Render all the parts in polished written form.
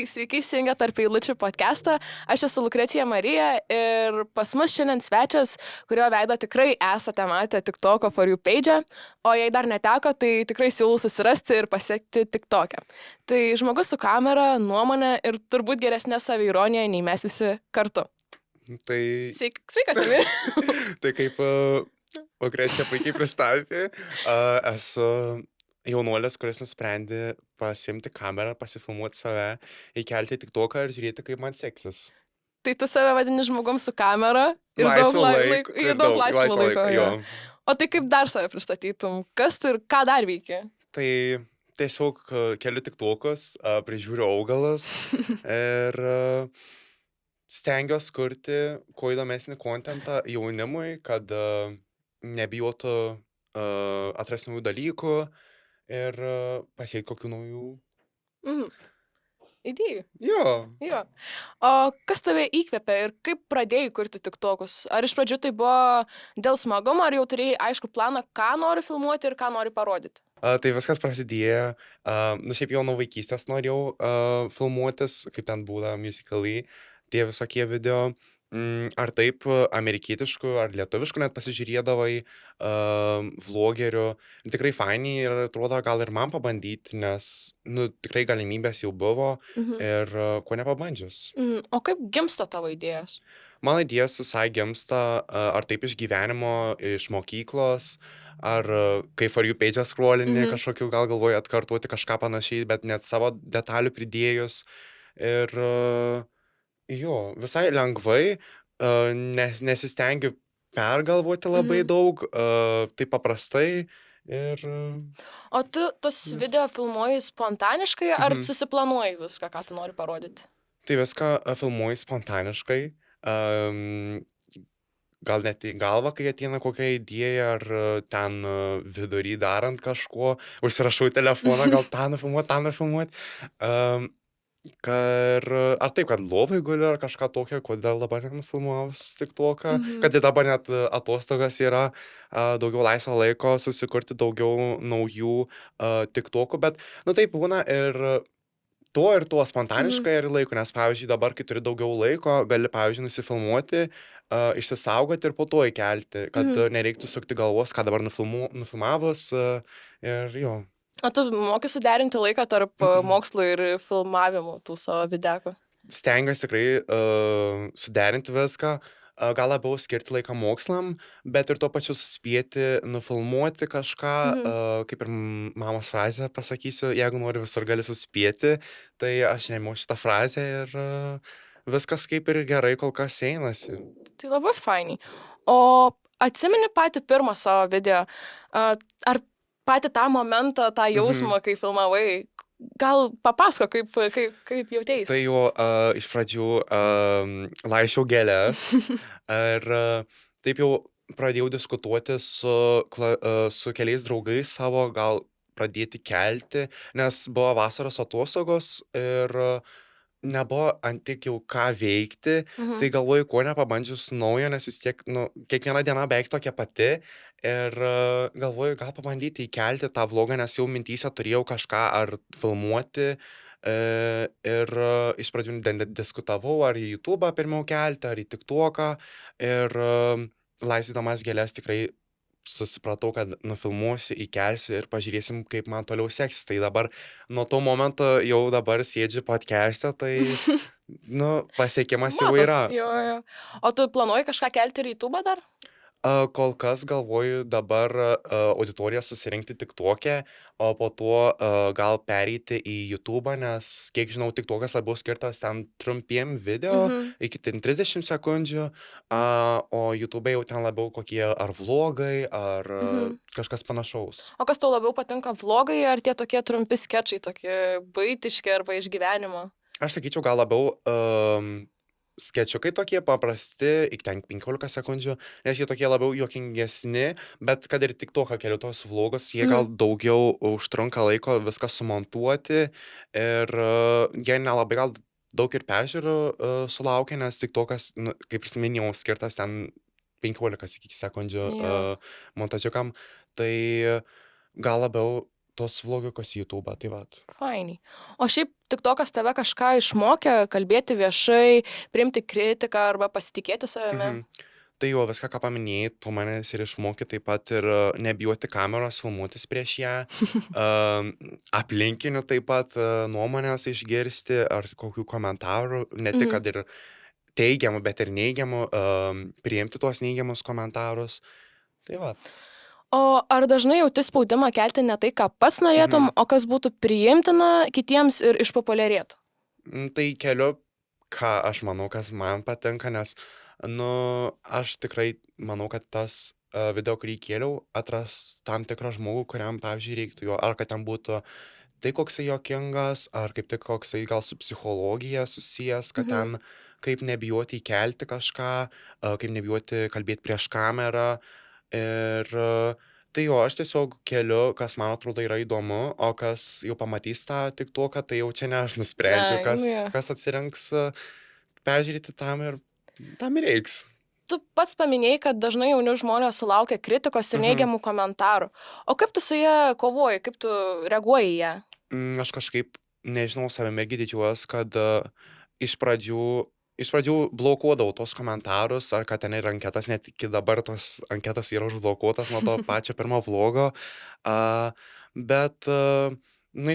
sveiki įsijungę Tarp eilučių podcastą. Aš esu Lukrecija Marija ir pas mus šiandien svečias, kurio veidą tikrai esate matę TikToko For You page, o jei dar neteko, tai tikrai siūlau susirasti ir pasiekti TikToke. Tai žmogus su kamera, nuomonė ir turbūt geresnė saviironija nei mes visi kartu. Tai... Sveikas, Emir. Tai kaip Lukrecija puikiai pristatė, esu jaunuolis, kuris nusprendė pasiimti kamerą, pasifilmuoti save, įkelti TikToką ir žiūrėti, kaip man seksis. Tai tu save vadini žmogum su kamera ir daug laisvo laiko. Jo. O tai kaip dar save pristatytum? Kas tu ir ką dar veiki? Tai tiesiog keliu TikTokus, prižiūriu augalus ir stengiuosi kurti kuo įdomesnį kontentą jaunimui, kad nebijotų atrasti naujų dalykų ir pasiekti kokių naujų idėjų. Jo. O kas tave įkvėpė ir kaip pradėjai kurti TikTokus? Ar iš pradžių tai buvo dėl smagumo, ar jau turėjai aišku planą, ką nori filmuoti ir ką nori parodyti? Tai viskas prasidėjo, šiaip jau nuo vaikystės norėjau filmuotis, kaip ten būna musically, tie visokie video. Ar taip amerikietiškų, ar lietuviškų net pasižiūrėdavai vlogerių. Tikrai fainiai ir atrodo gal ir man pabandyti, nes tikrai galimybės jau buvo ir ko nepabandžius. O kaip gimsta tavo idėjos? Mano idėjas visai gimsta ar taip iš gyvenimo, iš mokyklos, ar kai For You page scrollini kažkokiu, gal galvoju atkartoti kažką panašiai, bet net savo detalių pridėjus. Ir jo, visai lengvai, nesistengiu pergalvoti labai daug, taip paprastai ir... O tu tos video filmuoji spontaniškai, ar susiplanuoji viską, ką tu nori parodyti? Tai viską filmuoji spontaniškai, gal net į galvą, kai ateina kokia idėja, ar ten vidury darant kažko, užsirašau į telefoną, gal tą nufilmuoti. Ar taip, kad lovai guliu ar kažką tokio, kodėl dabar nenufilmuavus TikToką, kad ir dabar net atostogas yra, daugiau laisvo laiko susikurti daugiau naujų TikTokų, bet, taip būna ir tuo spontaniškai ir laiko, nes, pavyzdžiui, dabar, kai turi daugiau laiko, gali, pavyzdžiui, nusifilmuoti, išsisaugoti ir po to įkelti, kad nereiktų sukti galvos, ką dabar nufilmavus ir jo. O tu moki suderinti laiką tarp mokslo ir filmavimų tų savo videokų? Stengiuosi tikrai suderinti viską, gal labiau skirti laiką mokslam, bet ir tuo pačiu suspėti nufilmuoti kažką, kaip ir mamos frazę pasakysiu, jeigu nori visur gali suspėti, tai aš neimu šitą frazę ir viskas kaip ir gerai kol kas einasi. Tai labai fainiai. O atsimeni patį pirmą savo video, ar patį tą momentą, tą jausmą, kai filmavai, gal papasako, kaip jauteisi? Tai jau iš pradžių laišiau gėles ir taip jau pradėjau diskutuoti su keliais draugais savo, gal pradėti kelti, nes buvo vasaros atostogos ir nebuvo ant tiek jau ką veikti, tai galvoju, ko nepabandžius naujo, nes vis tiek, kiekviena diena beveik tokia pati ir galvoju, gal pabandyti įkelti tą vlogą, nes jau mintyse turėjau kažką ar filmuoti ir iš pradžių diskutavau, ar į YouTube'ą pirmiau kelti, ar į TikToką ir laistydamas gėles tikrai susipratau, kad nufilmuosiu, įkelsiu ir pažiūrėsim, kaip man toliau seksis. Tai dabar nuo to momento jau dabar sėdžiu podcast'e, tai, pasiekimas jau yra. Jo. O tu planuoji kažką kelti ir į YouTube'ą dar? Kol kas galvoju dabar auditoriją susirinkti TikTok'e, o po to gal pereiti į YouTube'ą, nes, kiek žinau, TikTok'as labiau skirtas ten trumpiem video, iki 30 sekundžių, o YouTube'e jau ten labiau kokie ar vlogai, ar kažkas panašaus. O kas tau labiau patinka, vlogai ar tie tokie trumpi skečai, tokie buitiški arba iš gyvenimo? Aš sakyčiau, gal labiau skečukai tokie paprasti, iki ten 15 sekundžių, nes jie tokie labiau juokingesni, bet kad ir TikToką keliu tos vlogus, jie gal daugiau užtrunka laiko viską sumontuoti ir jie nelabai gal daug ir peržiūrų sulaukia, nes TikTokas, kaip ir minėjau, skirtas ten 15 sekundžių montažiukam, tai gal labiau tos vlogiukus į YouTube'ą, tai vat. Fainiai. O šiaip TikTokas tave kažką išmokė kalbėti viešai, priimti kritiką arba pasitikėti savimi? Tai jo, viską, ką paminėjai, tu manęs ir išmokė taip pat ir nebijoti kameros, filmuotis prieš ją, aplinkinių taip pat nuomonės išgirsti ar kokių komentarų, ne tik kad ir teigiamų, bet ir neigiamų, priimti tuos neigiamus komentarus. Tai va. O ar dažnai jauti spaudimą kelti ne tai, ką pats norėtum, o kas būtų priimtina kitiems ir išpopuliarėtų? Tai keliu, ką aš manau, kas man patinka, nes, aš tikrai manau, kad tas video, kurį kėliau, atras tam tikrą žmogų, kuriam, pavyzdžiui, reiktų jo, ar kad ten būtų tai koksai juokingas, ar kaip tik koksai gal su psichologija susijęs, kad ten kaip nebijoti įkelti kažką, kaip nebijoti kalbėti prieš kamerą. Ir tai jo, aš tiesiog keliu, kas man atrodo yra įdomu, o kas jau pamatys tą TikToką, tai jau čia ne aš nusprendžiu, kas atsirinks peržiūrėti tam ir reiks. Tu pats paminėjai, kad dažnai jauni žmonės sulaukia kritikos ir neigiamų komentarų. O kaip tu su ją kovoji, kaip tu reaguoji į ją? Aš kažkaip, nežinau, savimi irgi didžiuojas, kad iš pradžių blokuodavau tos komentarus, ar kad ten ir anketas, net iki dabar tos anketos yra užblokuotas nuo to pačio pirmo vlogo. Bet,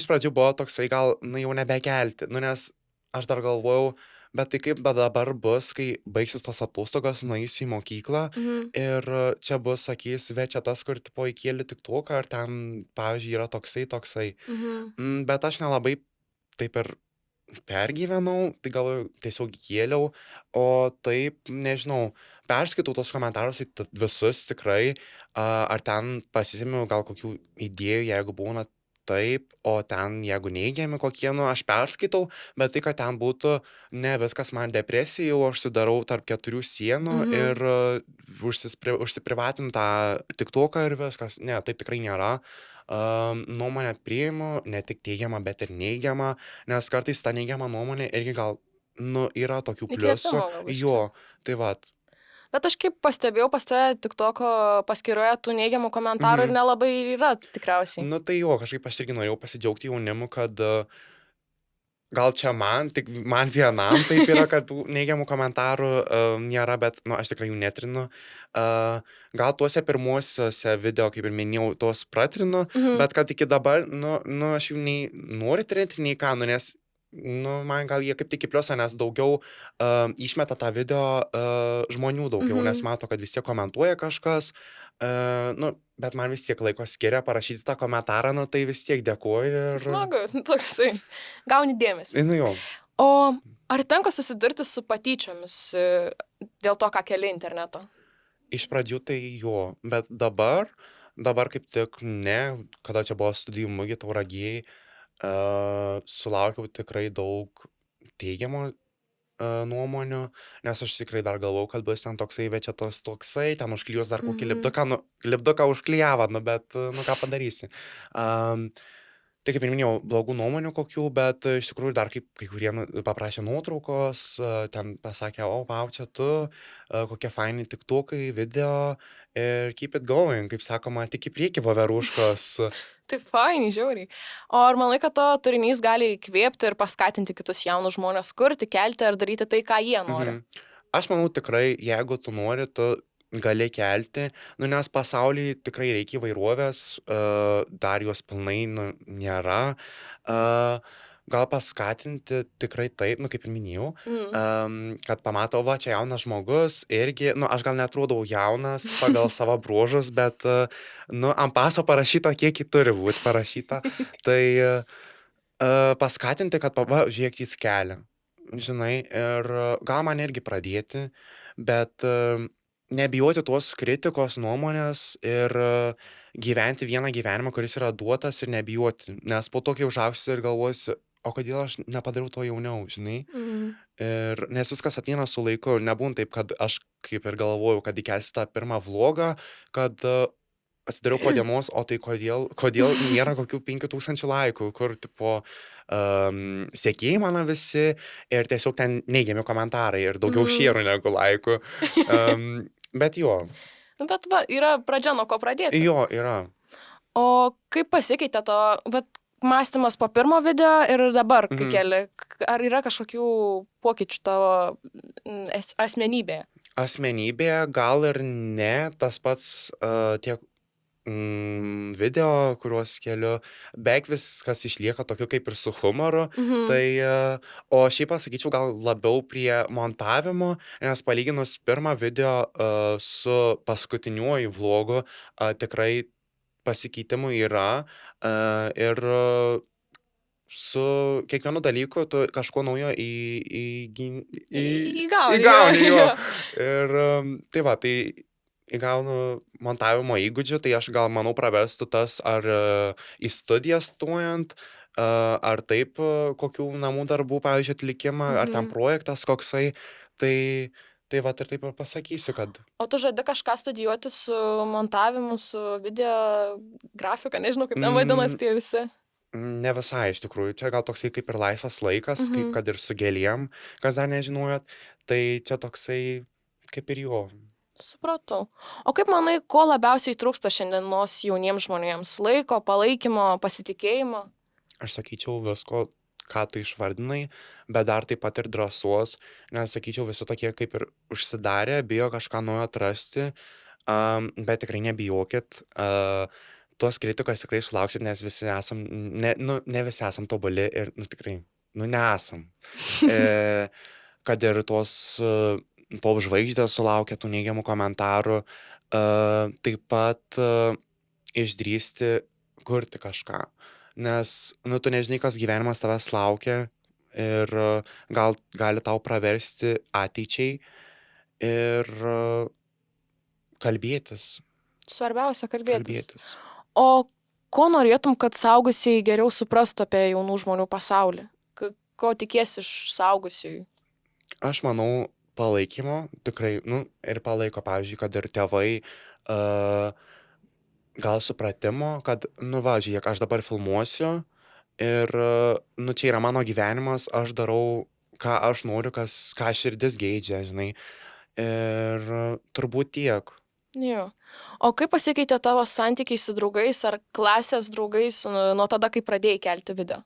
iš pradžių buvo toksai gal, jau nebekelti, nes aš dar galvojau, bet tai kaip dabar bus, kai baigsis tos atostogos, nueisiu į mokyklą ir čia bus, sakys, čia tas, kur tipo įkėlė TikToką, ar ten, pavyzdžiui, yra toksai. Bet aš nelabai taip ir pergyvenau, tai gal tiesiog kėliau, o taip, nežinau, perskaitau tos komentarus visus tikrai, ar ten pasisemiu gal kokių idėjų, jeigu būna taip, o ten, jeigu neigiami kokie, aš perskaitau, bet tai, kad ten būtų ne viskas man depresija, jau aš sudarau tarp 4 sienų ir užsiprivatinu tą TikToką ir viskas. Ne, taip tikrai nėra. Nuomonę priimu, ne tik teigiamą, bet ir neigiamą, nes kartais ta neigiama nuomonė irgi gal, yra tokių pliusų. Jo, tai vat. Bet aš kaip pastebėjau, pas tave TikToko paskyroje tų neigiamų komentarų ir nelabai yra tikriausiai. Tai jo, kažkaip aš irgi norėjau pasidžiaugti jaunimu, kad gal čia tik man vienam taip yra, kad tų neigiamų komentarų nėra, bet, aš tikrai jų netrinu. Gal tuose pirmuosiuose video, kaip ir minėjau, tuos pratrinu, bet kad iki dabar, aš jų nei noriu trinti, nei ką, nes, man gal jie kaip tik į pliusą, nes daugiau išmeta tą video žmonių daugiau, nes mato, kad vis tiek komentuoja kažkas, bet man vis tiek laiko skiria parašyti tą komentarą, tai vis tiek dėkoju. Smagu, toksai, gauni dėmesį. Jo. O ar tenka susidurti su patyčiomis dėl to, ką keli interneto? Iš pradžių tai jo, bet dabar kaip tik ne, kada čia buvo studijų mugė Tauragėj, sulaukiau tikrai daug teigiamų nuomonių, nes aš tikrai dar galvojau, kad bus ten toksai, bet čia toksai, ten užklijus dar kokį lipduką užklijavo, bet, ką padarysi. Tai kaip ir minėjau, blogų nuomonių kokių, bet iš tikrųjų dar kai kurie paprašė nuotraukos, ten pasakė, vau, čia tu, kokie faini tiktokai, video ir keep it going, kaip sakoma, tik į priekį voveruškos. Tai faini, žiauriai. O ar manai, kad to turinys gali įkvėpti ir paskatinti kitus jaunus žmonės kurti, kelti ar daryti tai, ką jie nori? Aš manau tikrai, jeigu tu nori, tu gali kelti, nes pasaulyje tikrai reikia įvairovės, dar jos pilnai nėra. Gal paskatinti tikrai taip, kaip ir minėjau, kad pamatau, čia jaunas žmogus, irgi, aš gal netrodau jaunas pagal savo bruožus, bet, ant paso parašyta, kiek jį turi būti parašyta, tai paskatinti, kad, žiūrėk, jis kelia, žinai, ir gal man irgi pradėti, bet nebijoti tos kritikos nuomonės ir gyventi vieną gyvenimą, kuris yra duotas ir nebijoti, nes po to, kai užaugsiu ir galvosiu, o kodėl aš nepadariau to jauniau, žinai? Ir nes viskas ateina su laiku, nebūna taip, kad aš kaip ir galvojau, kad įkelsiu tą pirmą vlogą, kad atsidariau po dienos, o tai kodėl nėra kokių 5000 laikų, kur tipo sekėjai mano visi ir tiesiog ten neigiami komentarai ir daugiau šierų negu laikų. Bet jo. Bet yra pradžia, nuo ko pradėti. Jo, yra. O kaip pasikeitė to, mąstymas po pirmo video ir dabar, kai Mhm. keli? Ar yra kažkokių pokyčių tavo asmenybėje? Asmenybėje gal ir ne, tas pats tiek video, kuriuos keliu, beveik viskas išlieka tokiu kaip ir su humoru. Mhm. Tai, o šiaip pasakyčiau, gal labiau prie montavimo, nes palyginus pirmą video su paskutiniuoju vlogu, tikrai pasikeitimų yra ir su kiekvienu dalyku tu kažko naujo Įgauni. įgauni jo. jo. Ir tai va, tai įgaunu montavimo įgūdžių, tai aš gal manau pravestų tas ar į studijas stojant, ar taip kokių namų darbų, pavyzdžiui, atlikimą, ar ten Mhm. projektas koksai. Tai va, ir taip ir pasakysiu, kad O tu žadi kažką studijuoti su montavimu, su video grafika, nežinau, kaip ten vadinasi tie visi. ne visai iš tikrųjų. Čia gal toksai kaip ir laisvas laikas, kaip Mhm. kad ir su gėlėm, kas dar nežinojot. Tai čia toksai kaip ir jo. Supratau. O kaip manai, ko labiausiai trūksta šiandienos jauniems žmonėms? Laiko, palaikymo, pasitikėjimo? Aš sakyčiau visko, ką tu išvardinai, bet dar taip pat ir drąsos, nes sakyčiau visi tokie kaip ir užsidarę, bijo kažką naujo atrasti, bet tikrai nebijokit. Tos kritikos tikrai sulauksit, nes visi esam, ne visi esam tobuli ir, tikrai, nesam. Kad ir tos pop žvaigždės sulaukia tų neigiamų komentarų, taip pat išdrįsti kurti kažką. Nes, tu nežinai, kas gyvenimas tavęs laukia ir gali tau praversti ateičiai ir kalbėtis. Svarbiausia kalbėtis. Kalbėtis. O ko norėtum, kad suaugusieji geriau suprastų apie jaunų žmonių pasaulį? Ko tikiesi iš suaugusiųjų? Aš manau, palaikymo tikrai, ir palaiko, pavyzdžiui, kad ir tėvai gal supratimo, kad, žiūrėk, aš dabar filmuosiu ir, čia yra mano gyvenimas, aš darau, ką aš noriu, ką širdis geidžia, žinai. Ir turbūt tiek. Jo. O kaip pasikeitė tavo santykiai su draugais ar klasės draugais nuo tada, kai pradėjai kelti video?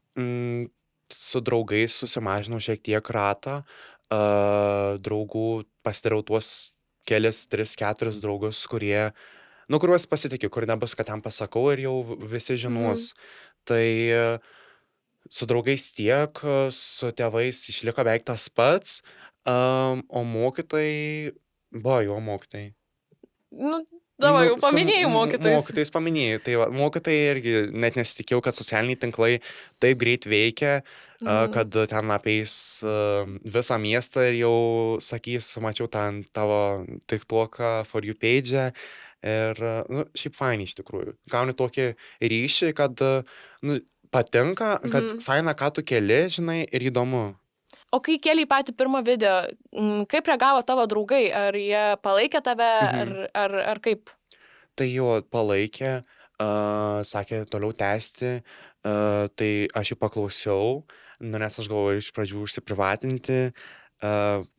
Su draugais susimažinau šiek tiek ratą. Draugų pasidariau tuos kelis, 3-4 draugus, kuriuos pasitikiu, kur nebus, kad ten pasakau ir jau visi žinos. Tai su draugais tiek, su tėvais išliko beveik tas pats, o mokytojai, jo mokytojai. Davai, jau paminėjai mokytojais. Mokytojais paminėjai. Tai va, mokytojai irgi net nesitikėjau, kad socialiniai tinklai taip greit veikia, kad ten apeis visą miestą ir jau sakys, mačiau ten tavo TikToką, For You page. Ir, šiaip fainai iš tikrųjų. Gauni tokį ryšį, kad, patinka, kad faina, ką tu keli, žinai, ir įdomu. O kai kėlei patį pirmą video, kaip reagavo tavo draugai? Ar jie palaikė tave, ar kaip? Tai jo palaikė, sakė toliau tęsti, tai aš jų paklausiau, nes aš galvoju iš pradžių užsiprivatinti,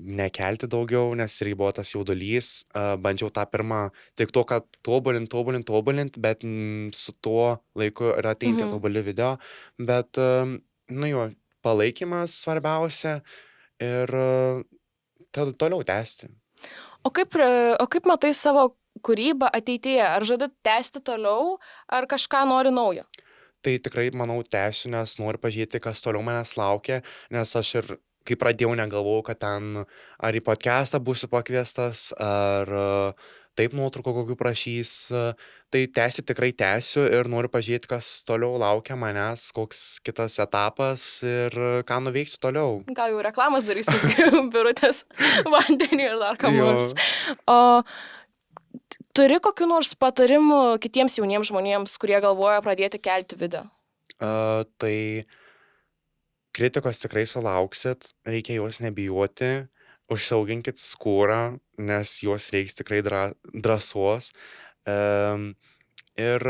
nekelti daugiau, nes irgi buvo tas jaudulys, bandžiau tą pirmą tik to, kad tobulint, bet su tuo laiku ir ateina tie tobuli video, bet, jo, palaikymas svarbiausia ir toliau tęsti. O kaip matai savo kūrybą ateityje? Ar žadi tęsti toliau, ar kažką nori naujo? Tai tikrai, manau, tęsiu, nes noriu pažiūrėti, kas toliau manęs laukia, nes aš ir kai pradėjau negalvojau, kad ten ar į podcastą būsiu pakviestas, ar taip nuotraukų kokių prašys. Tai tikrai tęsiu ir noriu pažiūrėti, kas toliau laukia manęs, koks kitas etapas ir ką nuveiksiu toliau. Gal jau reklamas darysim, Birutės vandenį ir dar ką nors. O turi kokių nors patarimų kitiems jauniems žmonėms, kurie galvoja pradėti kelti video? Tai kritikos tikrai sulauksit, reikia juos nebijoti, užsiauginkit skūrą, nes juos reiks tikrai drąsos. Ir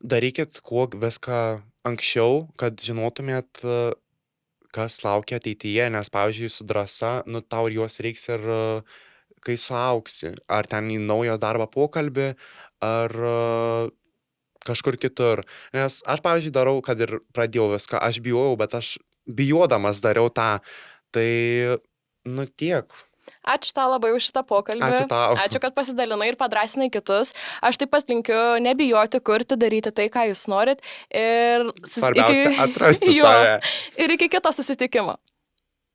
darykit kuo viską anksčiau, kad žinotumėt, kas laukia ateityje, nes, pavyzdžiui, su drąsa, tau ir juos reiks ir kai suaugsi. Ar ten į naują darbo pokalbį, ar kažkur kitur. Nes aš, pavyzdžiui, darau, kad ir pradėjau viską, aš bijojau, bet aš bijodamas dariau tą. Tai, nu tiek. Ačiū tau labai už šitą pokalbį. Ačiū tau. Ačiū, kad pasidalinai ir padrasinai kitus. Aš taip pat linkiu nebijoti kurti, daryti tai, ką jūs norit. Ir Svarbiausia atrasti save. Ir iki kito susitikimo.